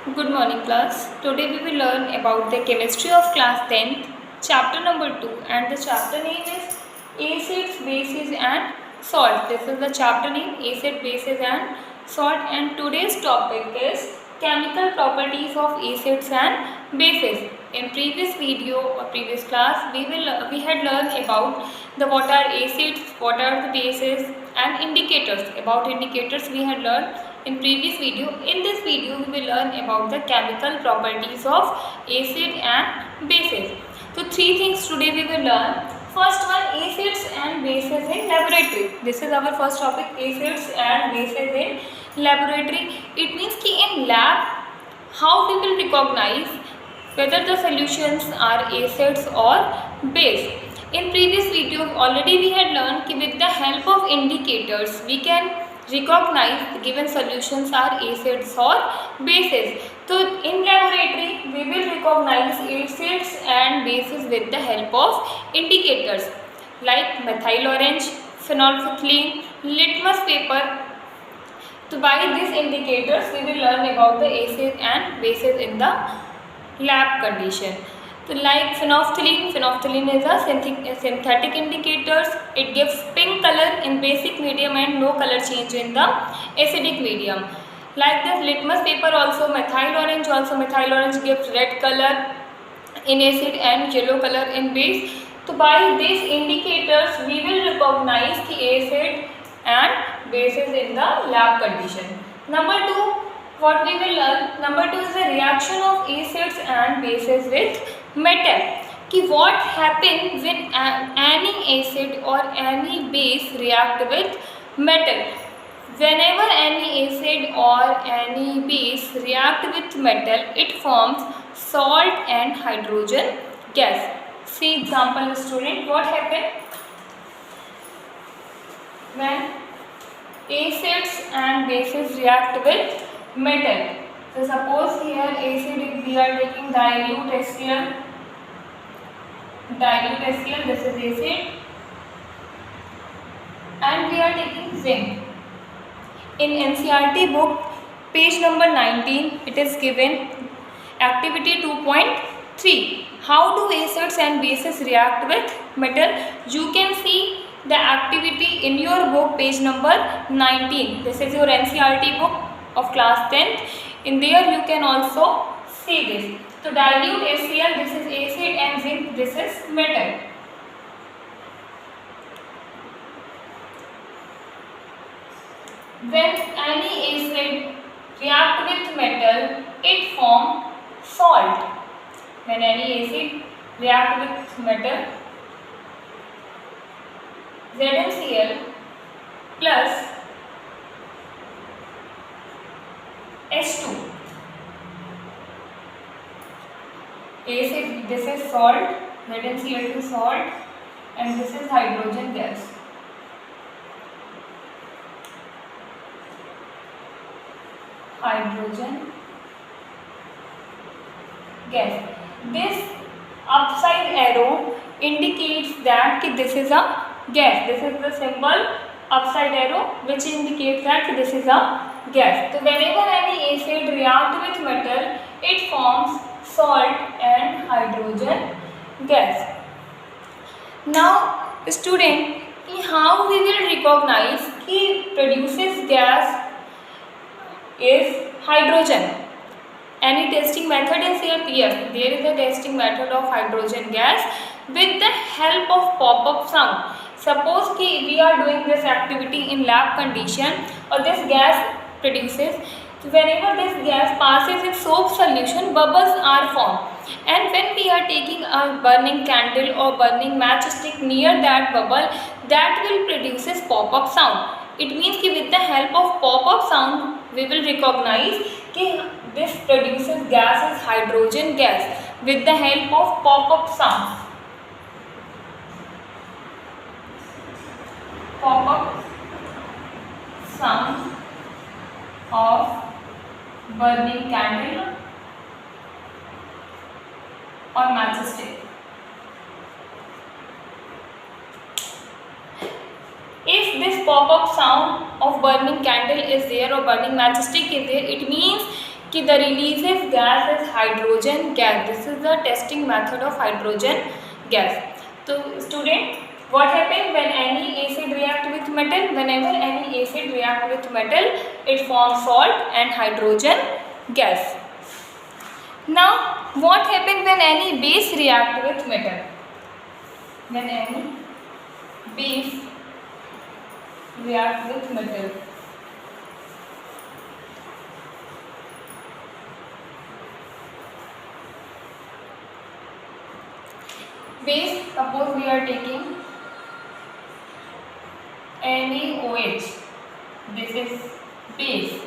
Good morning class. Today we will learn about the chemistry of class 10th, chapter number 2, and the chapter name is acids, bases and salt. This is the chapter name, acid, bases and salt, and today's topic is chemical properties of acids and bases. In previous video or previous class we had learned about the what are acids, what are the bases and indicators. About indicators we had learned in previous video. In this video we will learn about the chemical properties of acid and bases. So three things today we will learn. First one, acids and bases in laboratory. This is our first topic, acids and bases in laboratory. It means कि in lab how we will recognize whether the solutions are acids or base. In previous video already we had learned कि with the help of indicators we can recognize the given solutions are acids or bases. So in laboratory we will recognize acids and bases with the help of indicators like methyl orange, phenolphthalein, litmus paper. So by these indicators we will learn about the acids and bases in the lab condition. So like phenolphthalein is a synthetic indicators. It gives pink color in basic medium and no color change in the acidic medium. Like this litmus paper also, methyl orange gives red color in acid and yellow color in base. So by these indicators we will recognize the acid and bases in the lab condition. Number 2, what we will learn, number 2 is the reaction of acids and bases with metal. कि what happens when any acid or any base react with metal. Whenever any acid or any base react with metal, it forms salt and hydrogen gas. See example student, what happened when acids and bases react with metal. So suppose here acid, if we are taking dilute HCl, this is acid, and we are taking zinc. In NCERT book page number 19 it is given activity 2.3, how do acids and bases react with metal. You can see the activity in your book page number 19. This is your NCERT book of class 10th. In there you can also see this. So dilute HCl, this is acid, and zinc, this is metal. When any acid react with metal, it forms salt. When any acid react with metal, ZnCl plus H2. Acid, this is salt, ZnCl2 salt, and this is hydrogen gas. Hydrogen gas. This upside arrow indicates that this is a gas. This is the symbol upside arrow which indicates that this is a gas. So whenever any acid react with metal, it forms salt and hydrogen gas. Now student, how we will recognize कि produces gas is hydrogen. Any testing method is here? Yes, there is a testing method of hydrogen gas with the help of pop-up sound. Suppose कि we are doing this activity in lab condition or this gas produces. So whenever this gas passes in soap solution, bubbles are formed, and when we are taking a burning candle or burning matchstick near that bubble, that will produces pop-up sound. It means कि with the help of pop-up sound we will recognize कि this produces gas is hydrogen gas with the help of pop-up sound. Pop-up sound of burning candle or matchstick. If this pop-up sound of burning candle is there or burning matchstick is there, it means कि the releases gas is hydrogen gas. This is the testing method of hydrogen gas. So student, what happens when any acid react with metal? Whenever any acid react with metal, it forms salt and hydrogen gas. Now what happens when any base react with metal? When any base react with metal, base, suppose we are taking NaOH, this is base.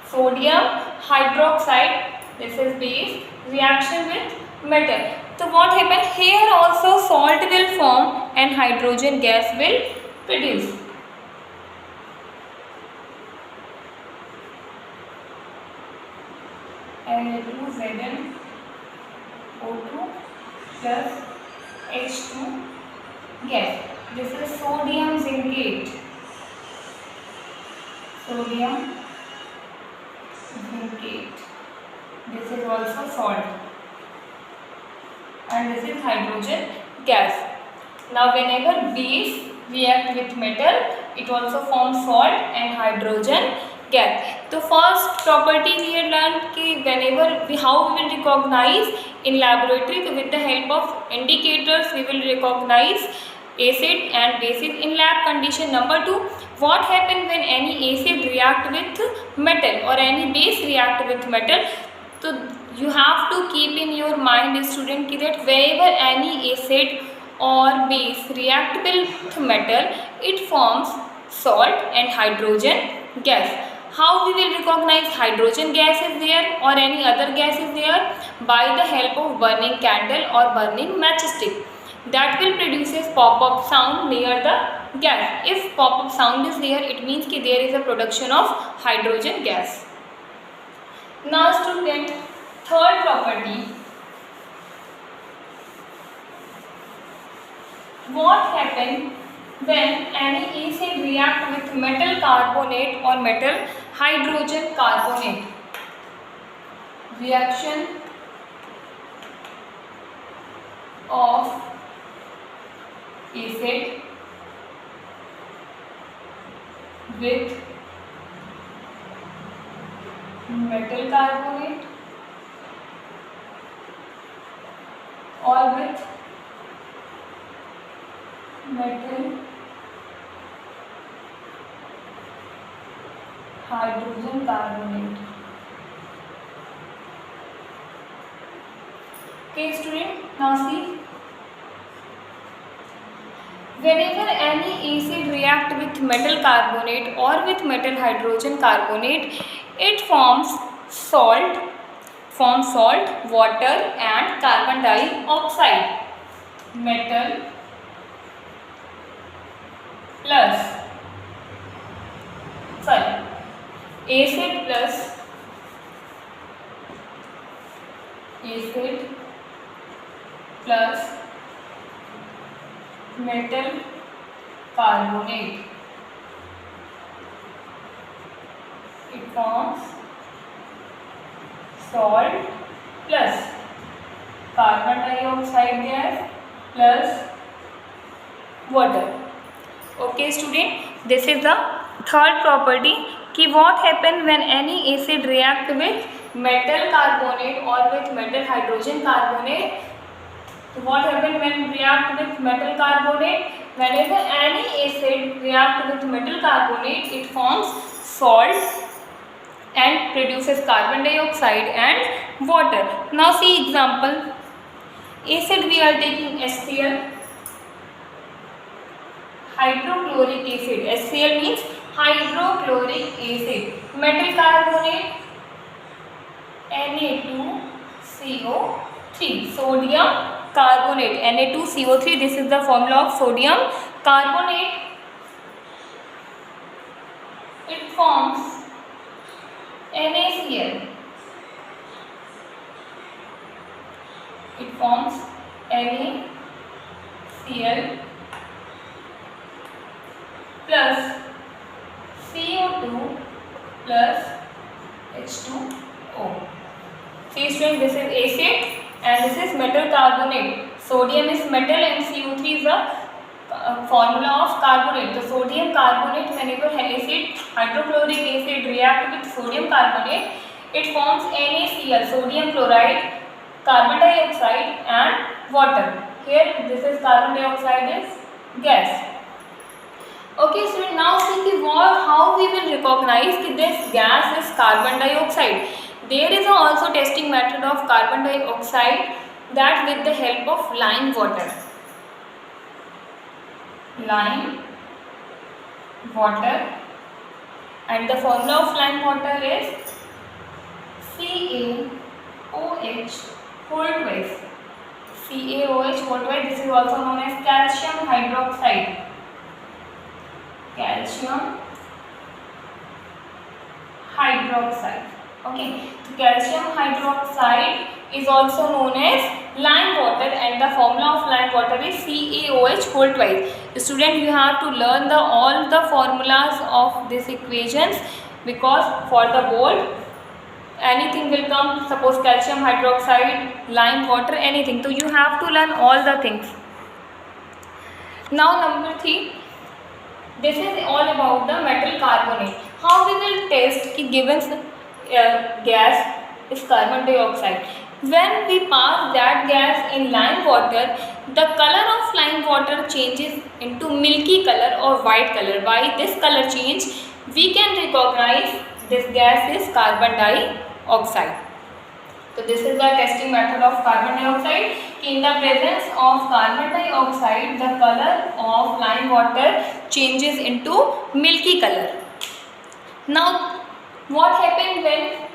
Sodium hydroxide, this is base, reaction with metal. So what happens here? Also salt will form and hydrogen gas will produce. Na2Zn O2 plus H2 gas. This is sodium zincate. Sodium zincate. This is also salt. And this is hydrogen gas. Now whenever base react with metal, it also forms salt and hydrogen gas. So first property we had learned कि whenever how we will recognize in laboratory, so with the help of indicators we will recognize acid and bases in lab condition. Number 2, what happens when any acid react with metal or any base react with metal? So you have to keep in your mind, student, that wherever any acid or base react with metal, it forms salt and hydrogen gas. How we will recognize hydrogen gas is there or any other gas is there? By the help of burning candle or burning matchstick. That will produces pop-up sound near the gas. If pop-up sound is there, it means that there is a production of hydrogen gas. Now student, third property, what happens when any acid react with metal carbonate or metal hydrogen carbonate? Reaction of acid with metal carbonate or with metal hydrogen carbonate. Okay student, now see, whenever any acid react with metal carbonate or with metal hydrogen carbonate, it forms salt, water and carbon dioxide. Metal plus acid plus metal carbonate. It forms salt plus carbon dioxide gas plus water. Okay student, this is the third property कि what happen when any acid react with metal carbonate or with metal hydrogen carbonate. What happen when react with metal carbonate? Whenever any acid react with metal carbonate, it forms salt and produces carbon dioxide and water. Now see example. Acid we are taking HCl, hydrochloric acid. HCl means hydrochloric acid. Metal carbonate Na2CO3. Sodium carbonate Na2CO3. This is the formula of sodium carbonate. It forms NaCl. It forms NaCl plus CO2 plus H2O. See student, this is acid and this is metal carbonate. Sodium is metal and CO3 is the formula of carbonate. The sodium carbonate, whenever acid, hydrochloric acid react with sodium carbonate, it forms NaCl, sodium chloride, carbon dioxide and water. Here this is carbon dioxide is gas. Okay student, now see how we will recognize that this gas is carbon dioxide. There is also testing method of carbon dioxide, that with the help of lime water. Lime water, and the formula of lime water is CaOH whole twice. CaOH whole twice. This is also known as calcium hydroxide. Calcium hydroxide. Okay, so calcium hydroxide is also known as lime water, and the formula of lime water is CaOH whole twice. Student, you have to learn all the formulas of these equations, because for the board anything will come, suppose calcium hydroxide, lime water, anything, so you have to learn all the things. Now number 3, this is all about the metal carbonate. How we will test ki given gas is carbon dioxide. When we pass that gas in lime water, the color of lime water changes into milky color or white color. By this color change, we can recognize this gas is carbon dioxide. So this is the testing method of carbon dioxide. In the presence of carbon dioxide, the color of lime water changes into milky color. Now, what happens when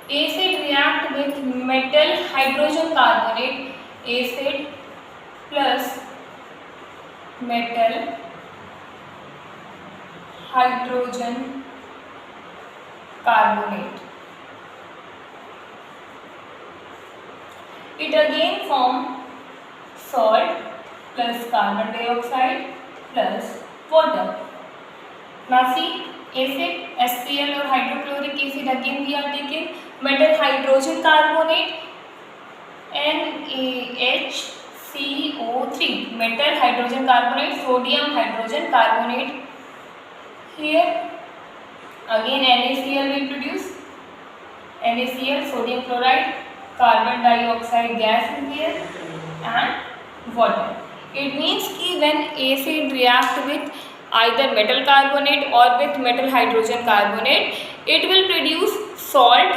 acid react with metal hydrogen carbonate? Acid plus metal hydrogen carbonate. It again forms salt plus carbon dioxide plus water. Now see, acid, HCl or hydrochloric acid, again we are taking metal hydrogen carbonate, NaHCO3, metal hydrogen carbonate, sodium hydrogen carbonate. Here again NaCl will produce, NaCl, sodium chloride, carbon dioxide gas is here and water. It means कि when acid react with either metal carbonate or with metal hydrogen carbonate, it will produce salt,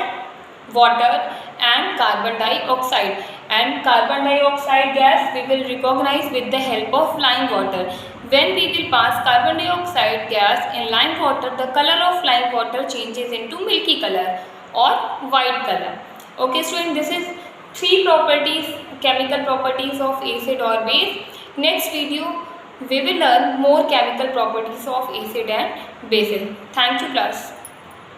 water and carbon dioxide. And carbon dioxide gas we will recognize with the help of lime water. When we will pass carbon dioxide gas in lime water, the color of lime water changes into milky color or white color. Okay student, this is 3 properties, chemical properties of acid or base. Next video we will learn more chemical properties of acid and bases. Thank you class.